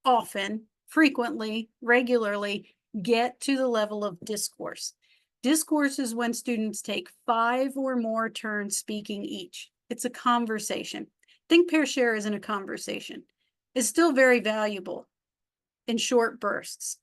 often, frequently, regularly, get to the level of discourse. Discourse is when students take 5 or more turns speaking each. It's a conversation. Think, pair, share isn't a conversation. It's still very valuable in short bursts.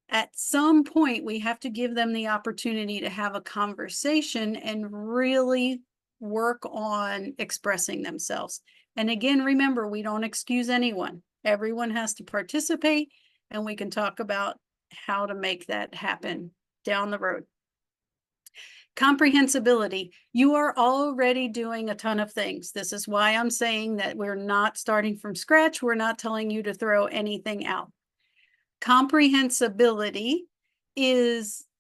At some point, we have to give them the opportunity to have a conversation and really work on expressing themselves. And again, remember, we don't excuse anyone. Everyone has to participate, and we can talk about how to make that happen down the road. Comprehensibility. You are already doing a ton of things. This is why I'm saying that we're not starting from scratch. We're not telling you to throw anything out. Comprehensibility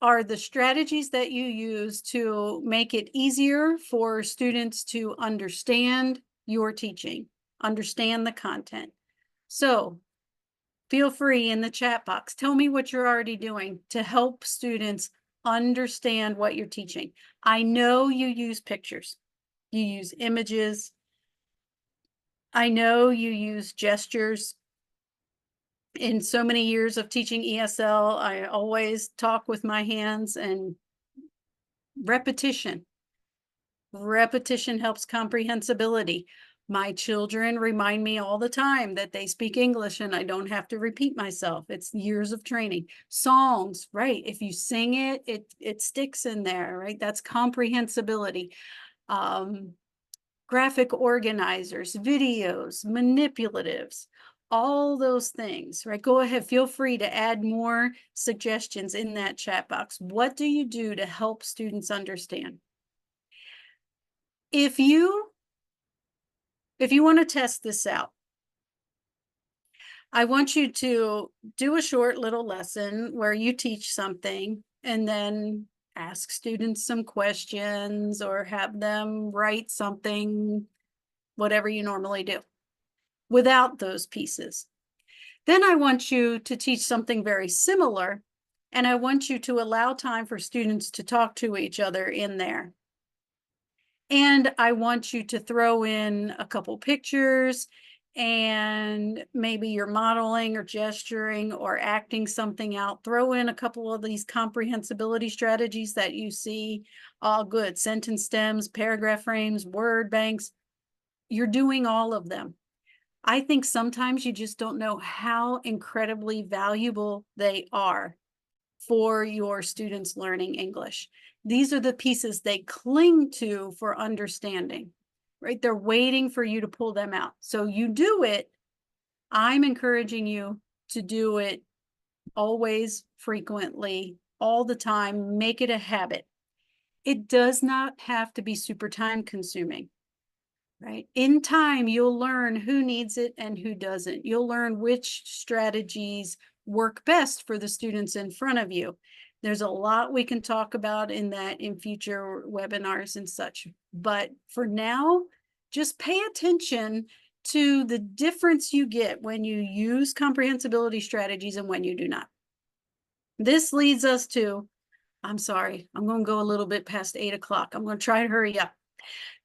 are the strategies that you use to make it easier for students to understand your teaching, understand the content. So feel free in the chat box, tell me what you're already doing to help students understand what you're teaching. I know you use pictures, you use images. I know you use gestures. In so many years of teaching ESL, I always talk with my hands, and repetition. Repetition helps comprehensibility. My children remind me all the time that they speak English and I don't have to repeat myself. It's years of training. Songs, right? If you sing it, it sticks in there, right? That's comprehensibility. Graphic organizers, videos, manipulatives, all those things, right? Go ahead, feel free to add more suggestions in that chat box. What do you do to help students understand? If you want to test this out, I want you to do a short little lesson where you teach something and then ask students some questions or have them write something, whatever you normally do, without those pieces. Then I want you to teach something very similar, and I want you to allow time for students to talk to each other in there. And I want you to throw in a couple pictures, and maybe you're modeling or gesturing or acting something out. Throw in a couple of these comprehensibility strategies that you see. All good. Sentence stems, paragraph frames, word banks. You're doing all of them. I think sometimes you just don't know how incredibly valuable they are for your students learning English. These are the pieces they cling to for understanding, right? They're waiting for you to pull them out. So you do it. I'm encouraging you to do it always, frequently, all the time. Make it a habit. It does not have to be super time consuming. Right? In time, you'll learn who needs it and who doesn't. You'll learn which strategies work best for the students in front of you. There's a lot we can talk about in that in future webinars and such. But for now, just pay attention to the difference you get when you use comprehensibility strategies and when you do not. This leads us to, I'm sorry, I'm going to go a little bit past 8 o'clock. I'm going to try to hurry up.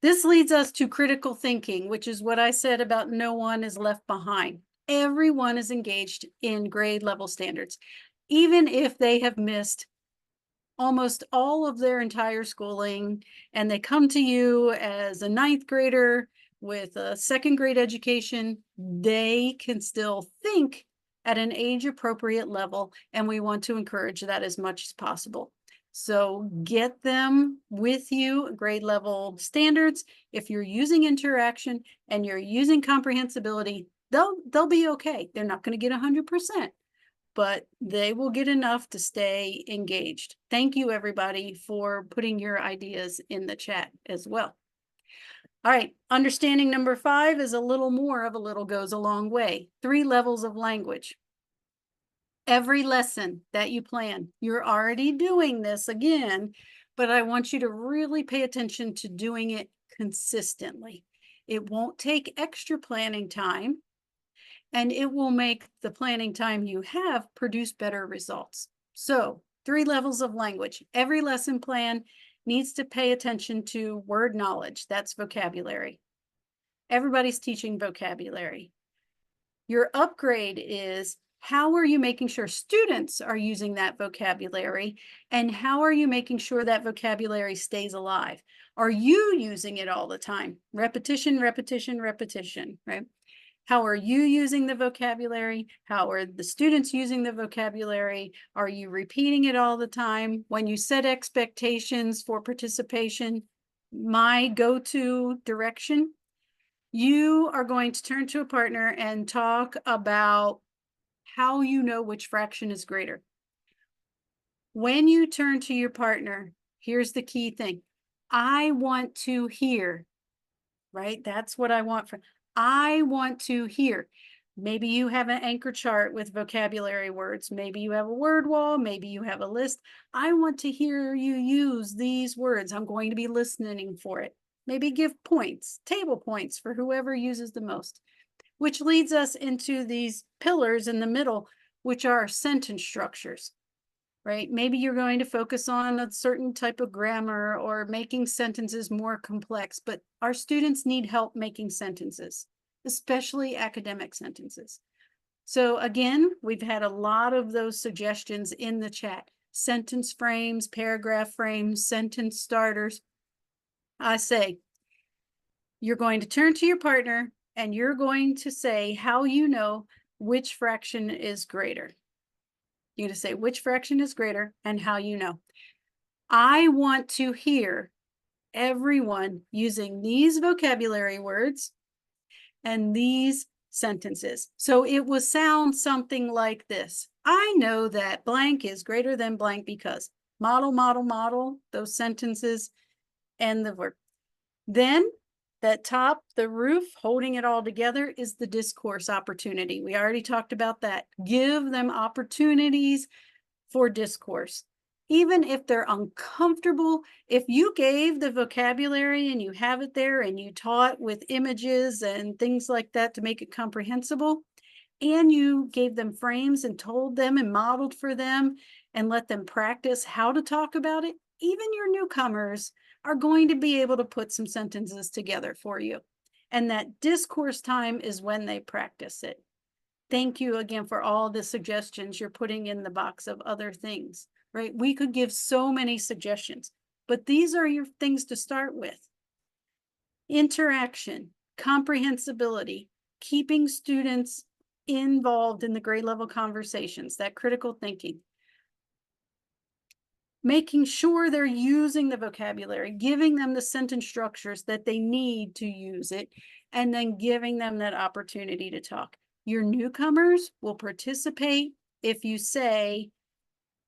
This leads us to critical thinking, which is what I said about no one is left behind. Everyone is engaged in grade level standards, even if they have missed almost all of their entire schooling, and they come to you as a 9th grader with a 2nd grade education. They can still think at an age appropriate level, and we want to encourage that as much as possible. So get them with you, grade level standards. If you're using interaction and you're using comprehensibility, they'll be okay. They're not going to get 100%, but they will get enough to stay engaged. Thank you, everybody, for putting your ideas in the chat as well. All right, understanding number 5 is a little more of a little goes a long way. 3 levels of language. Every lesson that you plan, you're already doing this again, but I want you to really pay attention to doing it consistently. It won't take extra planning time, and it will make the planning time you have produce better results. So 3 levels of language. Every lesson plan needs to pay attention to word knowledge. That's vocabulary. Everybody's teaching vocabulary. Your upgrade is, how are you making sure students are using that vocabulary? And how are you making sure that vocabulary stays alive? Are you using it all the time? Repetition, repetition, repetition, right? How are you using the vocabulary? How are the students using the vocabulary? Are you repeating it all the time? When you set expectations for participation, my go-to direction, you are going to turn to a partner and talk about how you know which fraction is greater. When you turn to your partner, here's the key thing. I want to hear, right? That's what I want from, I want to hear. Maybe you have an anchor chart with vocabulary words. Maybe you have a word wall. Maybe you have a list. I want to hear you use these words. I'm going to be listening for it. Maybe give points, table points for whoever uses the most, which leads us into these pillars in the middle, which are sentence structures, right? Maybe you're going to focus on a certain type of grammar or making sentences more complex, but our students need help making sentences, especially academic sentences. So again, we've had a lot of those suggestions in the chat. Sentence frames, paragraph frames, sentence starters. I say, you're going to turn to your partner and you're going to say how you know which fraction is greater. You're going to say which fraction is greater and how you know. I want to hear everyone using these vocabulary words and these sentences. So it will sound something like this. I know that blank is greater than blank because model, model, model, those sentences and the verb. Then that top, the roof, holding it all together is the discourse opportunity. We already talked about that. Give them opportunities for discourse. Even if they're uncomfortable, if you gave the vocabulary and you have it there and you taught with images and things like that to make it comprehensible, and you gave them frames and told them and modeled for them and let them practice how to talk about it, even your newcomers are going to be able to put some sentences together for you. And that discourse time is when they practice it. Thank you again for all the suggestions you're putting in the box of other things, right? We could give so many suggestions, but these are your things to start with. Interaction, comprehensibility, keeping students involved in the grade level conversations, that critical thinking. Making sure they're using the vocabulary, giving them the sentence structures that they need to use it, and then giving them that opportunity to talk. Your newcomers will participate if you say,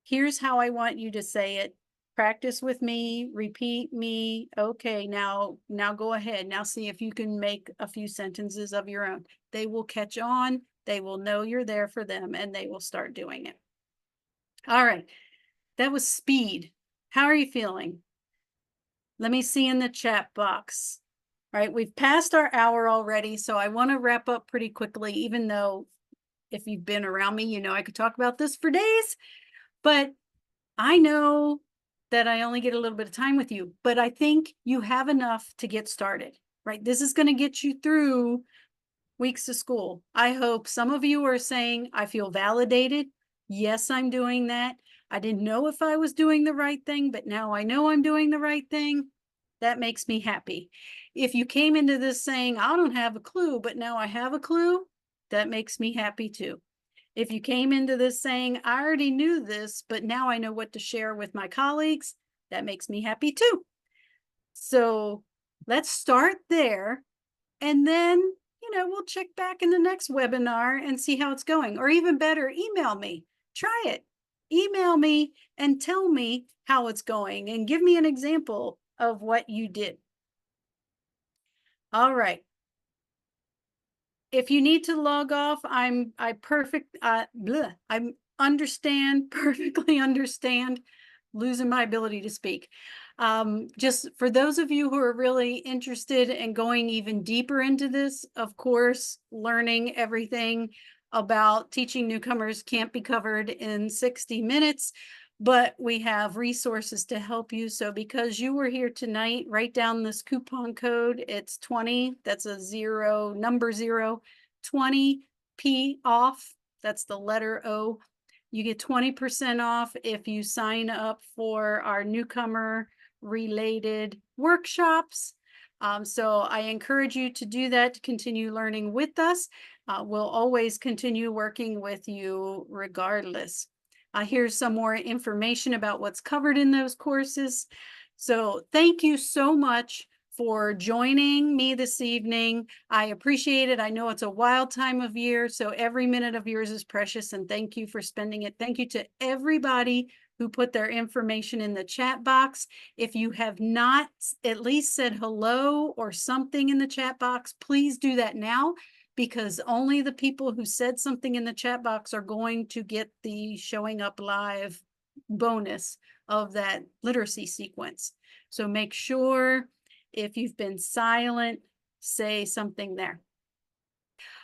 here's how I want you to say it. Practice with me, repeat me. Okay, now go ahead. Now see if you can make a few sentences of your own. They will catch on. They will know you're there for them and they will start doing it. All right. That was speed. How are you feeling? Let me see in the chat box. All right, we've passed our hour already, so I want to wrap up pretty quickly, even though if you've been around me, you know I could talk about this for days, but I know that I only get a little bit of time with you, but I think you have enough to get started, right? This is going to get you through weeks of school. I hope some of you are saying, I feel validated. Yes, I'm doing that. I didn't know if I was doing the right thing, but now I know I'm doing the right thing. That makes me happy. If you came into this saying, I don't have a clue, but now I have a clue, that makes me happy too. If you came into this saying, I already knew this, but now I know what to share with my colleagues, that makes me happy too. So let's start there. And then, we'll check back in the next webinar and see how it's going. Or even better, email me. Try it. Email me and tell me how it's going and give me an example of what you did. All right. If you need to log off, I perfectly understand losing my ability to speak. Just for those of you who are really interested in going even deeper into this, of course, learning everything about teaching newcomers can't be covered in 60 minutes, but we have resources to help you. So because you were here tonight, write down this coupon code. It's 20, that's a zero, number 0, 20P off. That's the letter O. You get 20% off if you sign up for our newcomer related workshops. So I encourage you to do that, to continue learning with us. We'll always continue working with you regardless. Here's some more information about what's covered in those courses. So thank you so much for joining me this evening. I appreciate it. I know it's a wild time of year, so every minute of yours is precious, and thank you for spending it. Thank you to everybody who put their information in the chat box. If you have not at least said hello or something in the chat box, please do that now, because only the people who said something in the chat box are going to get the showing up live bonus of that literacy sequence. So make sure If you've been silent, say something there.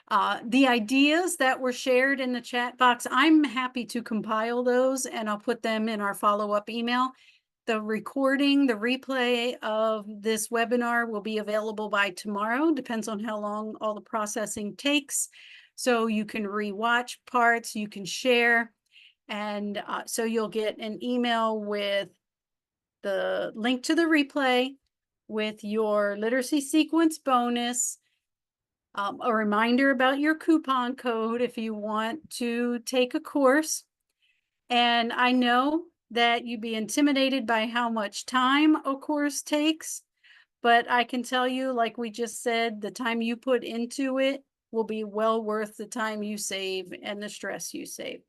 The ideas that were shared in the chat box, I'm happy to compile those and I'll put them in our follow-up email. The recording, the replay of this webinar will be available by tomorrow, depends on how long all the processing takes. So you can rewatch parts, you can share, and so you'll get an email with the link to the replay, with your literacy sequence bonus, a reminder about your coupon code if you want to take a course. And I know that you'd be intimidated by how much time a course takes, but I can tell you, like we just said, the time you put into it will be well worth the time you save and the stress you save.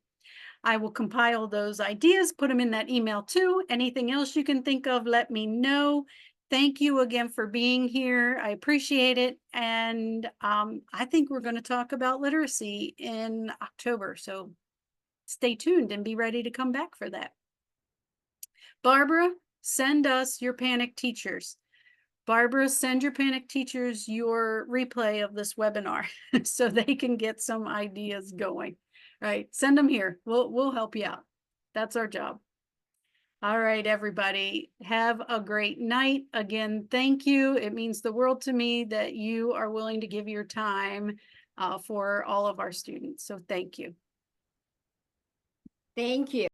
I will compile those ideas, put them in that email too. Anything else you can think of, let me know. Thank you again for being here. I appreciate it. And I think we're going to talk about literacy in October. So stay tuned and be ready to come back for that. Barbara, send us your panic teachers. Barbara, send your panic teachers your replay of this webinar so they can get some ideas going. Right, send them here. We'll help you out. That's our job. All right, everybody, have a great night. Again, thank you. It means the world to me that you are willing to give your time for all of our students. So thank you. Thank you.